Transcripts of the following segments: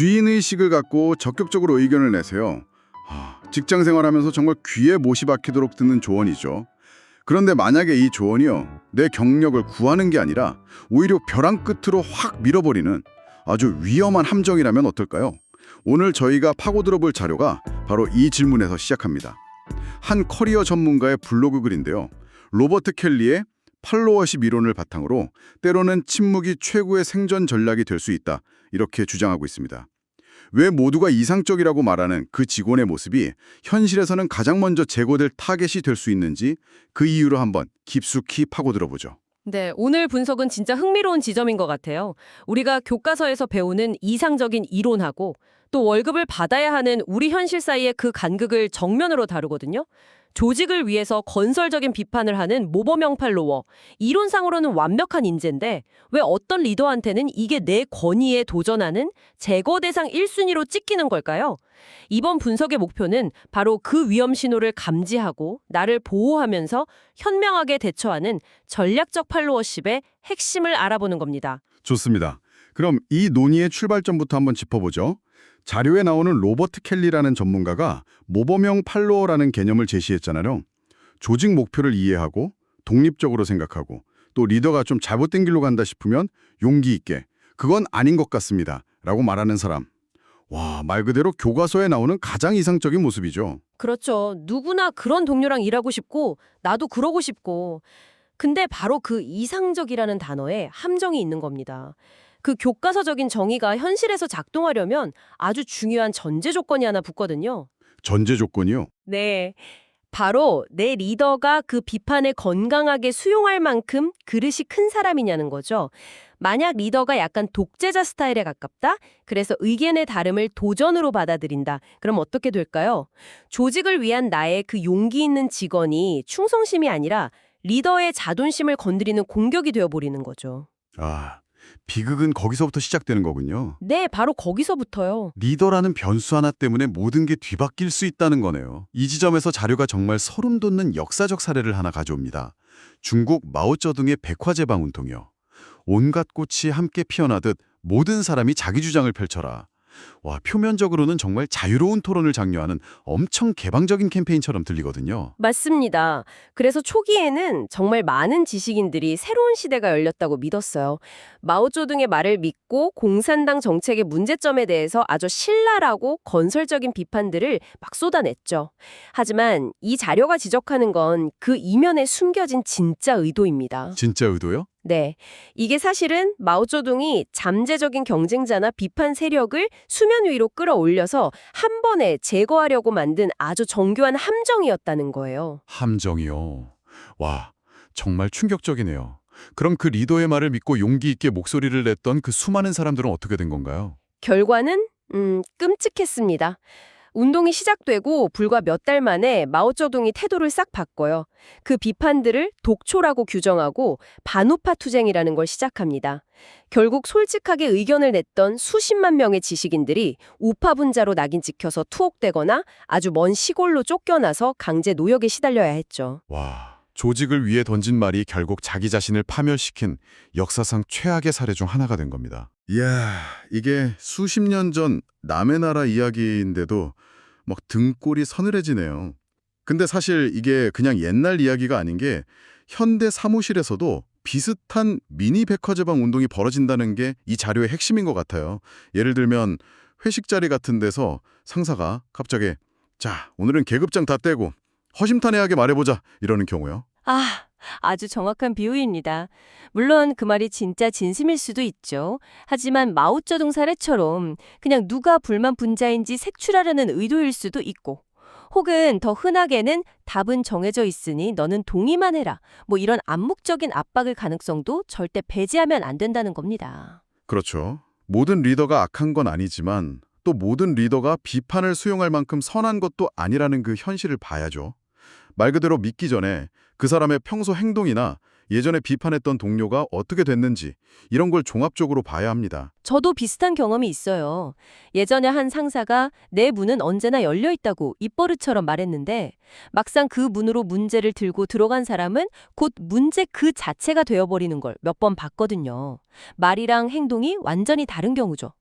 주인의식을 갖고 적극적으로 의견을 내세요. 직장 생활하면서 정말 귀에 못이 박히도록 듣는 조언이죠. 그런데 만약에 이 조언이요, 내 경력을 구하는 게 아니라 오히려 벼랑 끝으로 확 밀어버리는 아주 위험한 함정이라면 어떨까요? 오늘 저희가 파고들어 볼 자료가 바로 이 질문에서 시작합니다. 한 커리어 전문가의 블로그 글인데요. 로버트 켈리의 팔로워십 이론을 바탕으로 때로는 침묵이 최고의 생존 전략이 될 수 있다, 이렇게 주장하고 있습니다. 왜 모두가 이상적이라고 말하는 그 직원의 모습이 현실에서는 가장 먼저 제거될 타겟이 될 수 있는지 그 이유로 한번 깊숙이 파고들어보죠. 네, 오늘 분석은 진짜 흥미로운 지점인 것 같아요. 우리가 교과서에서 배우는 이상적인 이론하고 또 월급을 받아야 하는 우리 현실 사이의 그 간극을 정면으로 다루거든요. 조직을 위해서 건설적인 비판을 하는 모범형 팔로워. 이론상으로는 완벽한 인재인데 왜 어떤 리더한테는 이게 내 권위에 도전하는 제거 대상 1순위로 찍히는 걸까요? 이번 분석의 목표는 바로 그 위험 신호를 감지하고 나를 보호하면서 현명하게 대처하는 전략적 팔로워십의 핵심을 알아보는 겁니다. 좋습니다. 그럼 이 논의의 출발점부터 한번 짚어보죠. 자료에 나오는 로버트 켈리라는 전문가가 모범형 팔로워라는 개념을 제시했잖아요. 조직 목표를 이해하고 독립적으로 생각하고 또 리더가 좀 잘못된 길로 간다 싶으면 용기 있게 그건 아닌 것 같습니다 라고 말하는 사람. 와, 말 그대로 교과서에 나오는 가장 이상적인 모습이죠. 그렇죠. 누구나 그런 동료랑 일하고 싶고 나도 그러고 싶고. 근데 바로 그 이상적이라는 단어에 함정이 있는 겁니다. 그 교과서적인 정의가 현실에서 작동하려면 아주 중요한 전제 조건이 하나 붙거든요. 전제 조건이요? 네. 바로 내 리더가 그 비판을 건강하게 수용할 만큼 그릇이 큰 사람이냐는 거죠. 만약 리더가 약간 독재자 스타일에 가깝다? 그래서 의견의 다름을 도전으로 받아들인다. 그럼 어떻게 될까요? 조직을 위한 나의 그 용기 있는 직원이 충성심이 아니라 리더의 자존심을 건드리는 공격이 되어버리는 거죠. 아, 비극은 거기서부터 시작되는 거군요. 네, 바로 거기서부터요. 리더라는 변수 하나 때문에 모든 게 뒤바뀔 수 있다는 거네요. 이 지점에서 자료가 정말 소름 돋는 역사적 사례를 하나 가져옵니다. 중국 마오쩌둥의 백화제방 운동이요. 온갖 꽃이 함께 피어나듯 모든 사람이 자기 주장을 펼쳐라. 와, 표면적으로는 정말 자유로운 토론을 장려하는 엄청 개방적인 캠페인처럼 들리거든요. 맞습니다. 그래서 초기에는 정말 많은 지식인들이 새로운 시대가 열렸다고 믿었어요. 마오쩌둥의 말을 믿고 공산당 정책의 문제점에 대해서 아주 신랄하고 건설적인 비판들을 막 쏟아냈죠. 하지만 이 자료가 지적하는 건 그 이면에 숨겨진 진짜 의도입니다. 진짜 의도요? 네. 이게 사실은 마오쩌둥이 잠재적인 경쟁자나 비판 세력을 수면 위로 끌어올려서 한 번에 제거하려고 만든 아주 정교한 함정이었다는 거예요. 함정이요. 와, 정말 충격적이네요. 그럼 그 리더의 말을 믿고 용기 있게 목소리를 냈던 그 수많은 사람들은 어떻게 된 건가요? 결과는 끔찍했습니다. 운동이 시작되고 불과 몇 달 만에 마오쩌둥이 태도를 싹 바꿔요. 그 비판들을 독초라고 규정하고 반우파 투쟁이라는 걸 시작합니다. 결국 솔직하게 의견을 냈던 수십만 명의 지식인들이 우파 분자로 낙인 찍혀서 투옥되거나 아주 먼 시골로 쫓겨나서 강제 노역에 시달려야 했죠. 와, 조직을 위해 던진 말이 결국 자기 자신을 파멸시킨 역사상 최악의 사례 중 하나가 된 겁니다. 이야, 이게 수십 년 전 남의 나라 이야기인데도 막 등골이 서늘해지네요. 근데 사실 이게 그냥 옛날 이야기가 아닌 게 현대 사무실에서도 비슷한 미니 백화제방 운동이 벌어진다는 게 이 자료의 핵심인 것 같아요. 예를 들면 회식 자리 같은 데서 상사가 갑자기 자, 오늘은 계급장 다 떼고 허심탄회하게 말해보자 이러는 경우요. 아주 정확한 비유입니다. 물론 그 말이 진짜 진심일 수도 있죠. 하지만 마오쩌둥 사례처럼 그냥 누가 불만 분자인지 색출하려는 의도일 수도 있고, 혹은 더 흔하게는 답은 정해져 있으니 너는 동의만 해라. 뭐 이런 암묵적인 압박의 가능성도 절대 배제하면 안 된다는 겁니다. 그렇죠. 모든 리더가 악한 건 아니지만 또 모든 리더가 비판을 수용할 만큼 선한 것도 아니라는 그 현실을 봐야죠. 말 그대로 믿기 전에 그 사람의 평소 행동이나 예전에 비판했던 동료가 어떻게 됐는지 이런 걸 종합적으로 봐야 합니다. 저도 비슷한 경험이 있어요. 예전에 한 상사가 내 문은 언제나 열려 있다고 입버릇처럼 말했는데 막상 그 문으로 문제를 들고 들어간 사람은 곧 문제 그 자체가 되어버리는 걸 몇 번 봤거든요. 말이랑 행동이 완전히 다른 경우죠.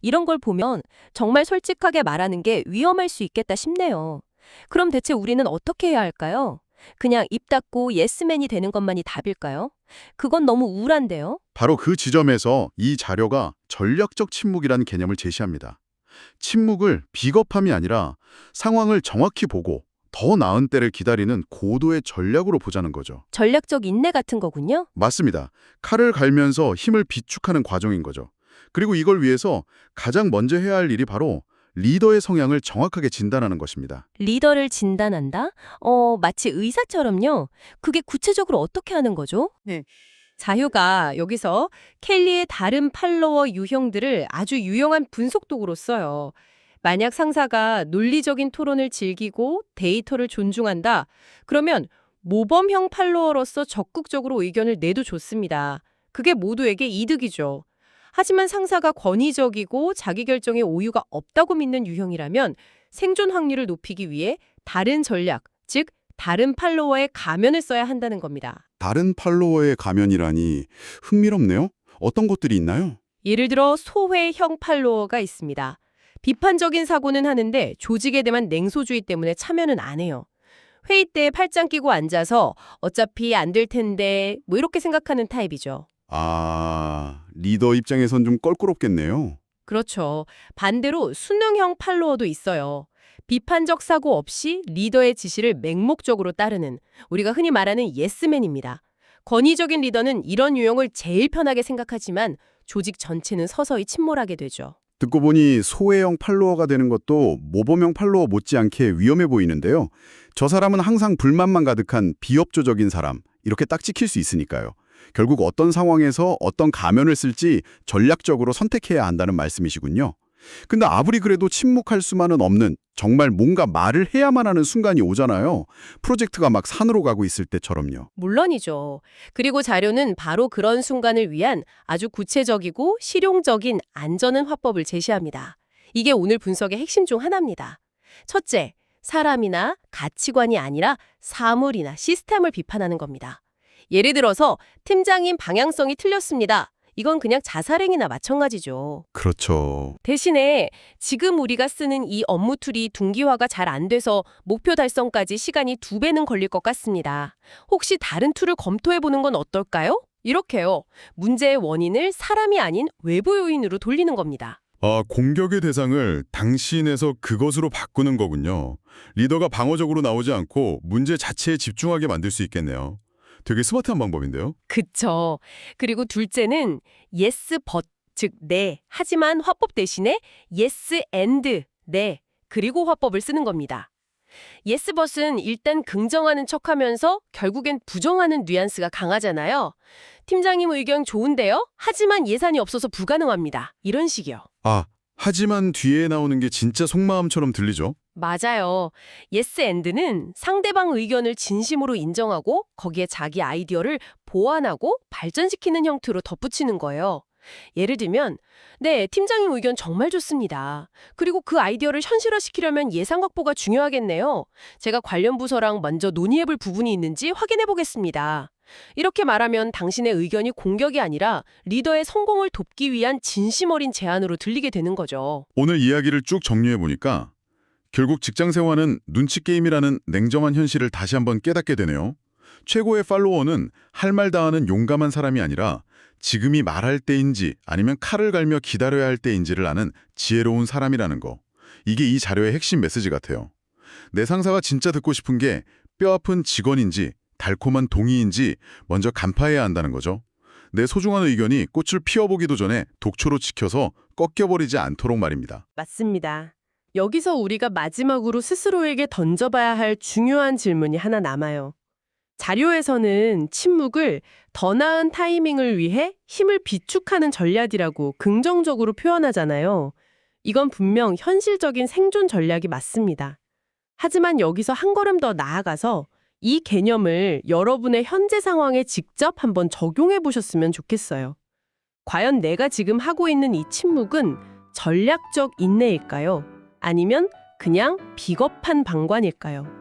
이런 걸 보면 정말 솔직하게 말하는 게 위험할 수 있겠다 싶네요. 그럼 대체 우리는 어떻게 해야 할까요? 그냥 입 닫고 예스맨이 되는 것만이 답일까요? 그건 너무 우울한데요? 바로 그 지점에서 이 자료가 전략적 침묵이라는 개념을 제시합니다. 침묵을 비겁함이 아니라 상황을 정확히 보고 더 나은 때를 기다리는 고도의 전략으로 보자는 거죠. 전략적 인내 같은 거군요. 맞습니다. 칼을 갈면서 힘을 비축하는 과정인 거죠. 그리고 이걸 위해서 가장 먼저 해야 할 일이 바로 리더의 성향을 정확하게 진단하는 것입니다. 리더를 진단한다? 마치 의사처럼요. 그게 구체적으로 어떻게 하는 거죠? 자휴가 여기서 켈리의 다른 팔로워 유형들을 아주 유용한 분석 도구로 써요. 만약 상사가 논리적인 토론을 즐기고 데이터를 존중한다. 그러면 모범형 팔로워로서 적극적으로 의견을 내도 좋습니다. 그게 모두에게 이득이죠. 하지만 상사가 권위적이고 자기 결정에 오유가 없다고 믿는 유형이라면 생존 확률을 높이기 위해 다른 전략, 즉 다른 팔로워의 가면을 써야 한다는 겁니다. 다른 팔로워의 가면이라니 흥미롭네요. 어떤 것들이 있나요? 예를 들어 소회형 팔로워가 있습니다. 비판적인 사고는 하는데 조직에 대한 냉소주의 때문에 참여는 안 해요. 회의 때 팔짱 끼고 앉아서 어차피 안 될 텐데 뭐 이렇게 생각하는 타입이죠. 리더 입장에선 좀 껄끄럽겠네요. 그렇죠. 반대로 순응형 팔로워도 있어요. 비판적 사고 없이 리더의 지시를 맹목적으로 따르는 우리가 흔히 말하는 예스맨입니다. 권위적인 리더는 이런 유형을 제일 편하게 생각하지만 조직 전체는 서서히 침몰하게 되죠. 듣고 보니 소외형 팔로워가 되는 것도 모범형 팔로워 못지않게 위험해 보이는데요. 저 사람은 항상 불만만 가득한 비협조적인 사람, 이렇게 딱 찍힐 수 있으니까요. 결국 어떤 상황에서 어떤 가면을 쓸지 전략적으로 선택해야 한다는 말씀이시군요. 근데 아무리 그래도 침묵할 수만은 없는 정말 뭔가 말을 해야만 하는 순간이 오잖아요. 프로젝트가 막 산으로 가고 있을 때처럼요. 물론이죠. 그리고 자료는 바로 그런 순간을 위한 아주 구체적이고 실용적인 안전한 화법을 제시합니다. 이게 오늘 분석의 핵심 중 하나입니다. 첫째, 사람이나 가치관이 아니라 사물이나 시스템을 비판하는 겁니다. 예를 들어서 팀장님 방향성이 틀렸습니다. 이건 그냥 자살행위나 마찬가지죠. 그렇죠. 대신에 지금 우리가 쓰는 이 업무 툴이 둔기화가 잘 안 돼서 목표 달성까지 시간이 2배는 걸릴 것 같습니다. 혹시 다른 툴을 검토해보는 건 어떨까요? 이렇게요. 문제의 원인을 사람이 아닌 외부 요인으로 돌리는 겁니다. 공격의 대상을 당신에서 그것으로 바꾸는 거군요. 리더가 방어적으로 나오지 않고 문제 자체에 집중하게 만들 수 있겠네요. 되게 스마트한 방법인데요. 그쵸. 그리고 둘째는 yes but, 즉 네, 하지만 화법 대신에 yes and, 네, 그리고 화법을 쓰는 겁니다. yes but은 일단 긍정하는 척하면서 결국엔 부정하는 뉘앙스가 강하잖아요. 팀장님 의견 좋은데요? 하지만 예산이 없어서 불가능합니다. 이런 식이요. 하지만 뒤에 나오는 게 진짜 속마음처럼 들리죠? 맞아요. yes and는 상대방 의견을 진심으로 인정하고 거기에 자기 아이디어를 보완하고 발전시키는 형태로 덧붙이는 거예요. 예를 들면, 네, 팀장님 의견 정말 좋습니다. 그리고 그 아이디어를 현실화시키려면 예산 확보가 중요하겠네요. 제가 관련 부서랑 먼저 논의해볼 부분이 있는지 확인해 보겠습니다. 이렇게 말하면 당신의 의견이 공격이 아니라 리더의 성공을 돕기 위한 진심 어린 제안으로 들리게 되는 거죠. 오늘 이야기를 쭉 정리해보니까 결국 직장생활은 눈치 게임이라는 냉정한 현실을 다시 한번 깨닫게 되네요. 최고의 팔로워는 할 말 다 하는 용감한 사람이 아니라 지금이 말할 때인지 아니면 칼을 갈며 기다려야 할 때인지를 아는 지혜로운 사람이라는 거. 이게 이 자료의 핵심 메시지 같아요. 내 상사가 진짜 듣고 싶은 게 뼈아픈 직원인지 달콤한 동의인지 먼저 간파해야 한다는 거죠. 내 소중한 의견이 꽃을 피워보기도 전에 독초로 지켜서 꺾여버리지 않도록 말입니다. 맞습니다. 여기서 우리가 마지막으로 스스로에게 던져봐야 할 중요한 질문이 하나 남아요. 자료에서는 침묵을 더 나은 타이밍을 위해 힘을 비축하는 전략이라고 긍정적으로 표현하잖아요. 이건 분명 현실적인 생존 전략이 맞습니다. 하지만 여기서 한 걸음 더 나아가서 이 개념을 여러분의 현재 상황에 직접 한번 적용해 보셨으면 좋겠어요. 과연 내가 지금 하고 있는 이 침묵은 전략적 인내일까요? 아니면 그냥 비겁한 방관일까요?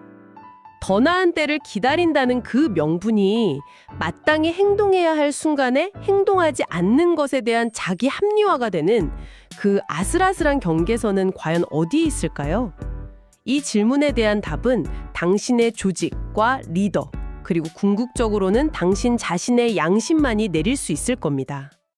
더 나은 때를 기다린다는 그 명분이 마땅히 행동해야 할 순간에 행동하지 않는 것에 대한 자기 합리화가 되는 그 아슬아슬한 경계선은 과연 어디에 있을까요? 이 질문에 대한 답은 당신의 조직과 리더, 그리고 궁극적으로는 당신 자신의 양심만이 내릴 수 있을 겁니다.